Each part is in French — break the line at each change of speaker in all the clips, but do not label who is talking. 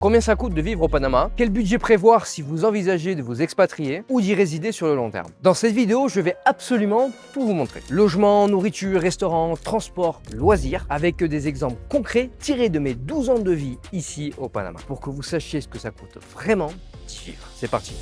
Combien ça coûte de vivre au Panama? Quel budget prévoir si vous envisagez de vous expatrier ou d'y résider sur le long terme? Dans cette vidéo, je vais absolument tout vous montrer. Logement, nourriture, restaurant, transport, loisirs, avec des exemples concrets tirés de mes 12 ans de vie ici au Panama, pour que vous sachiez ce que ça coûte vraiment d'y vivre. C'est parti.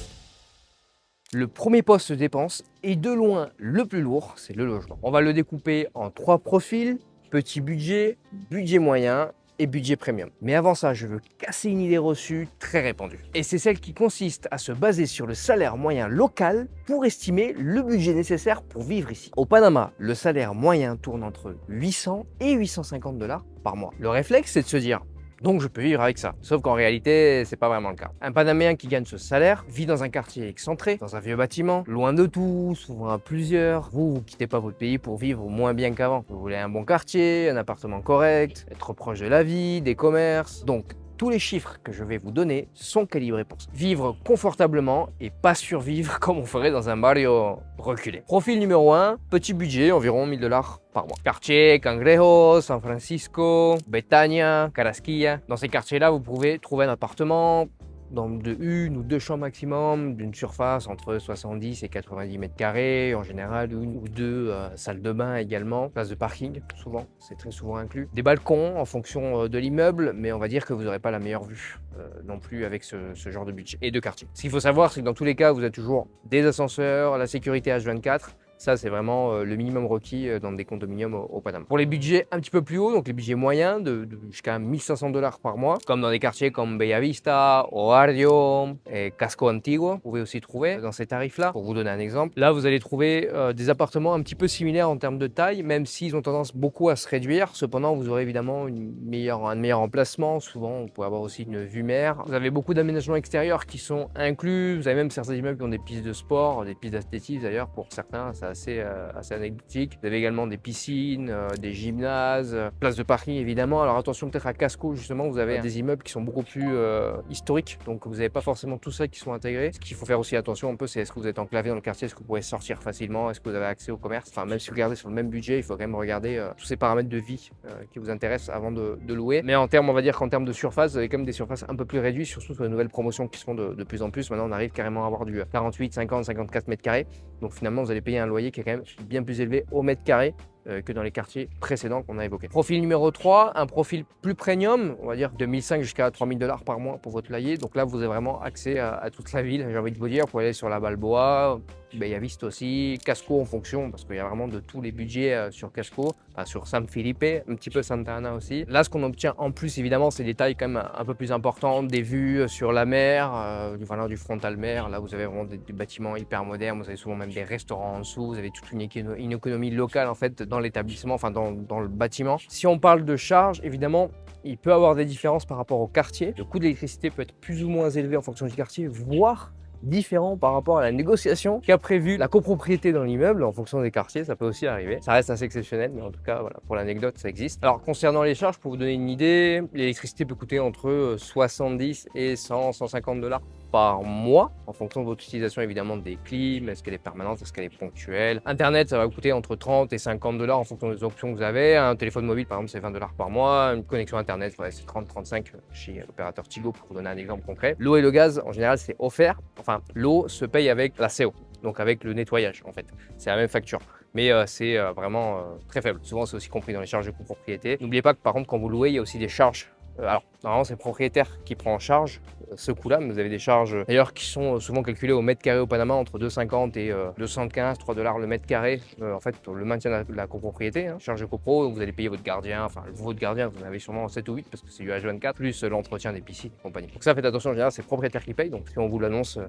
Le premier poste de dépense et de loin le plus lourd, c'est le logement. On va le découper en 3 profils, petit budget, budget moyen et budget premium. Mais avant ça, je veux casser une idée reçue très répandue. Et c'est celle qui consiste à se baser sur le salaire moyen local pour estimer le budget nécessaire pour vivre ici. Au Panama, le salaire moyen tourne entre 800 et 850 $ par mois. Le réflexe, c'est de se dire: donc je peux vivre avec ça. Sauf qu'en réalité, c'est pas vraiment le cas. Un Panaméen qui gagne ce salaire vit dans un quartier excentré, dans un vieux bâtiment, loin de tout, souvent à plusieurs. Vous quittez pas votre pays pour vivre moins bien qu'avant. Vous voulez un bon quartier, un appartement correct, être proche de la vie, des commerces. Donc, tous les chiffres que je vais vous donner sont calibrés pour ça. Vivre confortablement et pas survivre comme on ferait dans un barrio reculé. Profil numéro 1, petit budget, environ 1000 $ par mois. Quartier Cangrejo, San Francisco, Betania, Carrasquilla. Dans ces quartiers-là, vous pouvez trouver un appartement de 1 ou 2 chambres maximum, d'une surface entre 70 et 90 mètres carrés, en général 1 ou 2 salles de bain également, place de parking souvent, c'est très souvent inclus. Des balcons en fonction de l'immeuble, mais on va dire que vous n'aurez pas la meilleure vue non plus avec ce genre de budget et de quartier. Ce qu'il faut savoir, c'est que dans tous les cas, vous avez toujours des ascenseurs, la sécurité H24. Ça, c'est vraiment le minimum requis dans des condominiums au Panama. Pour les budgets un petit peu plus hauts, donc les budgets moyens de jusqu'à 1500 $ par mois, comme dans des quartiers comme Bellavista, Oardio et Casco Antiguo, vous pouvez aussi trouver dans ces tarifs-là. Pour vous donner un exemple, là, vous allez trouver des appartements un petit peu similaires en termes de taille, même s'ils ont tendance beaucoup à se réduire. Cependant, vous aurez évidemment un meilleur emplacement. Souvent, vous pouvez avoir aussi une vue mer. Vous avez beaucoup d'aménagements extérieurs qui sont inclus. Vous avez même certains immeubles qui ont des pistes de sport, des pistes d'athlétisme d'ailleurs pour certains. Ça assez anecdotique. Vous avez également des piscines, des gymnases, places de parking évidemment. Alors attention peut-être à Casco justement, vous avez des immeubles qui sont beaucoup plus historiques, donc vous n'avez pas forcément tout ça qui sont intégrés. Ce qu'il faut faire aussi attention un peu, c'est est-ce que vous êtes enclavé dans le quartier, est-ce que vous pouvez sortir facilement, est-ce que vous avez accès au commerce. Enfin même si vous regardez sur le même budget, il faut quand même regarder tous ces paramètres de vie qui vous intéressent avant de louer. Mais en termes, on va dire qu'en termes de surface, vous avez quand même des surfaces un peu plus réduites, surtout sur les nouvelles promotions qui se font de plus en plus. Maintenant on arrive carrément à avoir du 48, 50, 54 mètres carrés. Donc finalement vous allez payer un loyer qui est quand même bien plus élevé au mètre carré que dans les quartiers précédents qu'on a évoqués. Profil numéro 3, un profil plus premium, on va dire de 1500 jusqu'à 3000 $ par mois pour votre loyer. Donc là, vous avez vraiment accès à toute la ville, j'ai envie de vous dire, pour aller sur la Balboa, Bellavista aussi, Casco en fonction, parce qu'il y a vraiment de tous les budgets sur Casco, enfin, sur San Felipe, un petit peu Santa Ana aussi. Là, ce qu'on obtient en plus, évidemment, c'est des tailles quand même un peu plus importantes, des vues sur la mer, du frontal mer. Là, vous avez vraiment des bâtiments hyper modernes, vous avez souvent même des restaurants en dessous, vous avez toute une économie locale en fait dans l'établissement, enfin dans le bâtiment. Si on parle de charges, évidemment, il peut y avoir des différences par rapport au quartier. Le coût de l'électricité peut être plus ou moins élevé en fonction du quartier, voire différent par rapport à la négociation qu'a prévu la copropriété dans l'immeuble en fonction des quartiers. Ça peut aussi arriver. Ça reste assez exceptionnel, mais en tout cas, voilà, pour l'anecdote, ça existe. Alors, concernant les charges, pour vous donner une idée, l'électricité peut coûter entre 70 et 100, 150 $ par mois, en fonction de votre utilisation évidemment des clims, est-ce qu'elle est permanente, est-ce qu'elle est ponctuelle. Internet, ça va coûter entre 30 et 50 $ en fonction des options que vous avez. Un téléphone mobile, par exemple, c'est 20 $ par mois. Une connexion Internet, ouais, c'est 30-35 chez l'opérateur Tigo, pour vous donner un exemple concret. L'eau et le gaz, en général, c'est offert. Enfin, l'eau se paye avec la CO, donc avec le nettoyage, en fait. C'est la même facture. Mais c'est vraiment très faible. Souvent, c'est aussi compris dans les charges de copropriété. N'oubliez pas que, par contre, quand vous louez, il y a aussi des charges. Alors, normalement, c'est le propriétaire qui prend en charge ce coût-là, mais vous avez des charges d'ailleurs qui sont souvent calculées au mètre carré au Panama entre 2,50 et 215, 3 $ le mètre carré. En fait, pour le maintien de la copropriété, hein, charge de copro, vous allez payer votre gardien, enfin votre gardien, vous en avez sûrement 7 ou 8 parce que c'est du H24, plus l'entretien des piscines et compagnie. Donc ça, faites attention, en général, c'est le propriétaire qui paye. Donc si on vous l'annonce,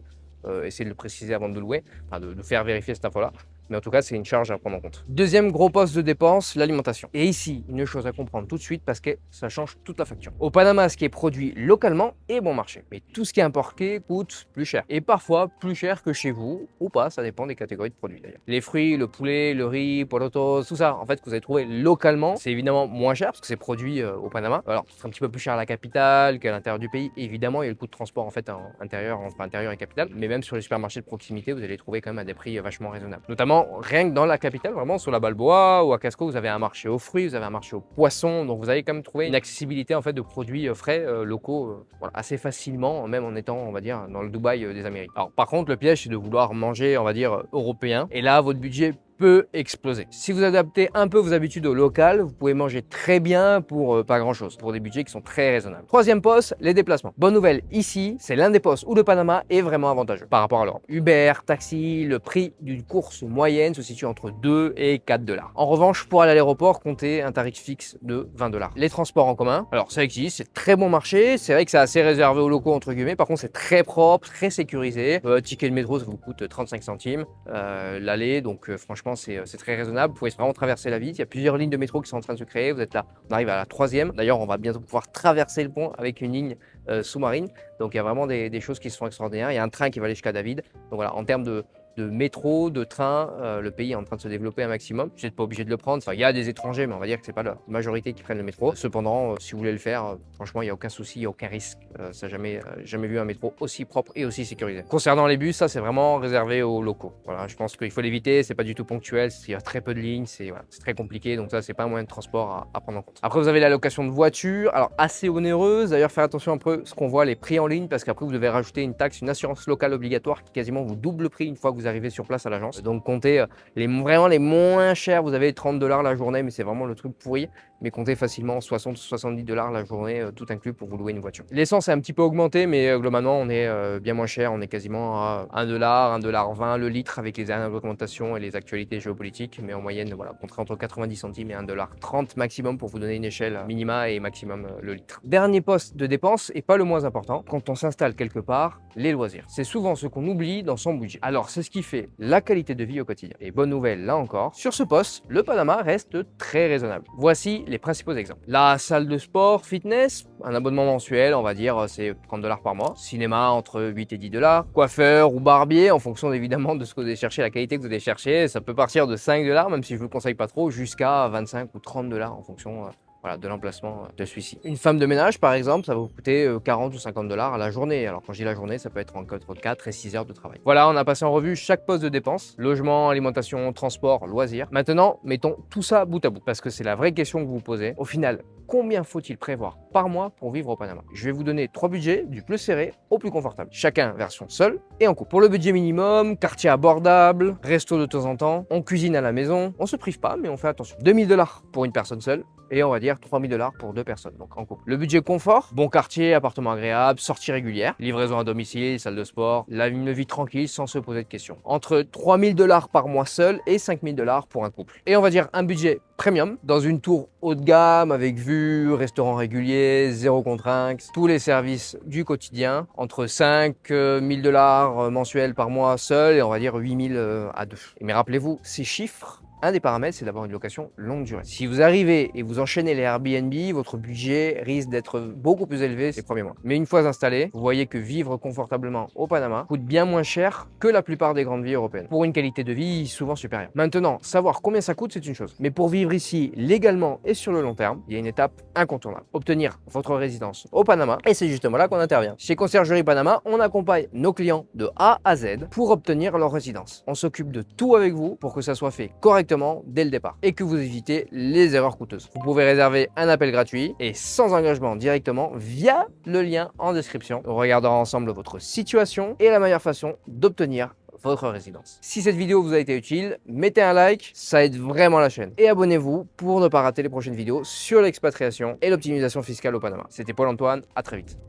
essayez de le préciser avant de louer, enfin de faire vérifier cette info-là. Mais en tout cas, c'est une charge à prendre en compte. Deuxième gros poste de dépense, l'alimentation. Et ici, une chose à comprendre tout de suite parce que ça change toute la facture. Au Panama, ce qui est produit localement est bon marché. Mais tout ce qui est importé coûte plus cher. Et parfois plus cher que chez vous ou pas, ça dépend des catégories de produits d'ailleurs. Les fruits, le poulet, le riz, porotos, tout ça, en fait, que vous allez trouver localement, c'est évidemment moins cher parce que c'est produit au Panama. Alors, c'est un petit peu plus cher à la capitale qu'à l'intérieur du pays. Évidemment, il y a le coût de transport en fait entre intérieur et capitale. Mais même sur les supermarchés de proximité, vous allez les trouver quand même à des prix vachement raisonnables. Notamment, rien que dans la capitale, vraiment sur la Balboa ou à Casco, vous avez un marché aux fruits, vous avez un marché aux poissons, donc vous allez quand même trouver une accessibilité en fait de produits frais locaux voilà, assez facilement, même en étant, on va dire, dans le Dubaï des Amériques. Alors par contre, le piège, c'est de vouloir manger, on va dire, européen, et là, votre budget peut exploser. Si vous adaptez un peu vos habitudes au local, vous pouvez manger très bien pour pas grand chose, pour des budgets qui sont très raisonnables. Troisième poste, les déplacements. Bonne nouvelle, ici, c'est l'un des postes où le Panama est vraiment avantageux par rapport à l'Europe. Uber, taxi, le prix d'une course moyenne se situe entre 2 et 4 dollars. En revanche, pour aller à l'aéroport, comptez un tarif fixe de 20 dollars. Les transports en commun, alors ça existe, c'est très bon marché, c'est vrai que c'est assez réservé aux locaux entre guillemets, par contre c'est très propre, très sécurisé. Ticket de métro, ça vous coûte 35 centimes l'aller, donc franchement c'est très raisonnable. Vous pouvez vraiment traverser la ville. Il y a plusieurs lignes de métro qui sont en train de se créer. Vous êtes là, on arrive à la 3e. D'ailleurs, on va bientôt pouvoir traverser le pont avec une ligne sous-marine. Donc, il y a vraiment des choses qui sont extraordinaires. Il y a un train qui va aller jusqu'à David. Donc voilà, en termes de métro, de train, le pays est en train de se développer un maximum. Vous n'êtes pas obligé de le prendre. Enfin, il y a des étrangers, mais on va dire que c'est pas la majorité qui prennent le métro. Cependant, si vous voulez le faire, franchement, il n'y a aucun souci, il n'y a aucun risque. Ça n'a jamais vu un métro aussi propre et aussi sécurisé. Concernant les bus, ça c'est vraiment réservé aux locaux. Voilà, je pense qu'il faut l'éviter. C'est pas du tout ponctuel. Il y a très peu de lignes. C'est très compliqué. Donc ça, c'est pas un moyen de transport à prendre en compte. Après, vous avez la location de voiture. Alors assez onéreuse. D'ailleurs, faire attention un peu ce qu'on voit les prix en ligne, parce qu'après vous devez rajouter une taxe, une assurance locale obligatoire qui quasiment vous double le prix une fois que vous arrivez sur place à l'agence. Donc comptez vraiment les moins chers, vous avez 30 dollars la journée, mais c'est vraiment le truc pourri. Mais comptez facilement 60 ou 70 dollars la journée, tout inclus pour vous louer une voiture. L'essence est un petit peu augmenté, mais globalement on est bien moins cher. On est quasiment à 1 dollar, 1 dollar 20 le litre avec les dernières augmentations et les actualités géopolitiques. Mais en moyenne, voilà, comptez entre 90 centimes et 1 dollar 30 maximum pour vous donner une échelle minima et maximum le litre. Dernier poste de dépense et pas le moins important, quand on s'installe quelque part, les loisirs. C'est souvent ce qu'on oublie dans son budget. Alors c'est ce qui fait la qualité de vie au quotidien. Et bonne nouvelle là encore, sur ce poste, le Panama reste très raisonnable. Voici les principaux exemples. La salle de sport, fitness, un abonnement mensuel, on va dire c'est 30 dollars par mois. Cinéma entre 8 et 10 dollars. Coiffeur ou barbier, en fonction évidemment de ce que vous allez chercher, la qualité que vous allez chercher, ça peut partir de 5 dollars, même si je vous le conseille pas trop, jusqu'à 25 ou 30 dollars en fonction voilà, de l'emplacement de celui-ci. Une femme de ménage, par exemple, ça va vous coûter 40 ou 50 dollars à la journée. Alors, quand je dis la journée, ça peut être entre 4 et 6 heures de travail. Voilà, on a passé en revue chaque poste de dépense. Logement, alimentation, transport, loisirs. Maintenant, mettons tout ça bout à bout, parce que c'est la vraie question que vous vous posez. Au final, combien faut-il prévoir par mois pour vivre au Panama? Je vais vous donner 3 budgets, du plus serré au plus confortable. Chacun version seule et en couple. Pour le budget minimum, quartier abordable, resto de temps en temps, on cuisine à la maison, on se prive pas, mais on fait attention. 2000 dollars pour une personne seule. Et on va dire 3000 dollars pour 2 personnes, donc en couple. Le budget confort, bon quartier, appartement agréable, sortie régulière, livraison à domicile, salle de sport, une vie tranquille sans se poser de questions. Entre 3000 dollars par mois seul et 5000 dollars pour un couple. Et on va dire un budget premium dans une tour haut de gamme avec vue, restaurant régulier, zéro contrainte, tous les services du quotidien, entre 5000 dollars mensuels par mois seul et on va dire 8000 à deux. Mais rappelez-vous, ces chiffres, un des paramètres, c'est d'avoir une location longue durée. Si vous arrivez et vous enchaînez les Airbnb, votre budget risque d'être beaucoup plus élevé ces premiers mois. Mais une fois installé, vous voyez que vivre confortablement au Panama coûte bien moins cher que la plupart des grandes villes européennes, pour une qualité de vie souvent supérieure. Maintenant, savoir combien ça coûte, c'est une chose. Mais pour vivre ici légalement et sur le long terme, il y a une étape incontournable. Obtenir votre résidence au Panama, et c'est justement là qu'on intervient. Chez Conciergerie Panama, on accompagne nos clients de A à Z pour obtenir leur résidence. On s'occupe de tout avec vous pour que ça soit fait correctement dès le départ et que vous évitez les erreurs coûteuses. Vous pouvez réserver un appel gratuit et sans engagement directement via le lien en description. On regardera ensemble votre situation et la meilleure façon d'obtenir votre résidence. Si cette vidéo vous a été utile, mettez un like, ça aide vraiment la chaîne. Et abonnez-vous pour ne pas rater les prochaines vidéos sur l'expatriation et l'optimisation fiscale au Panama. C'était Paul-Antoine, à très vite.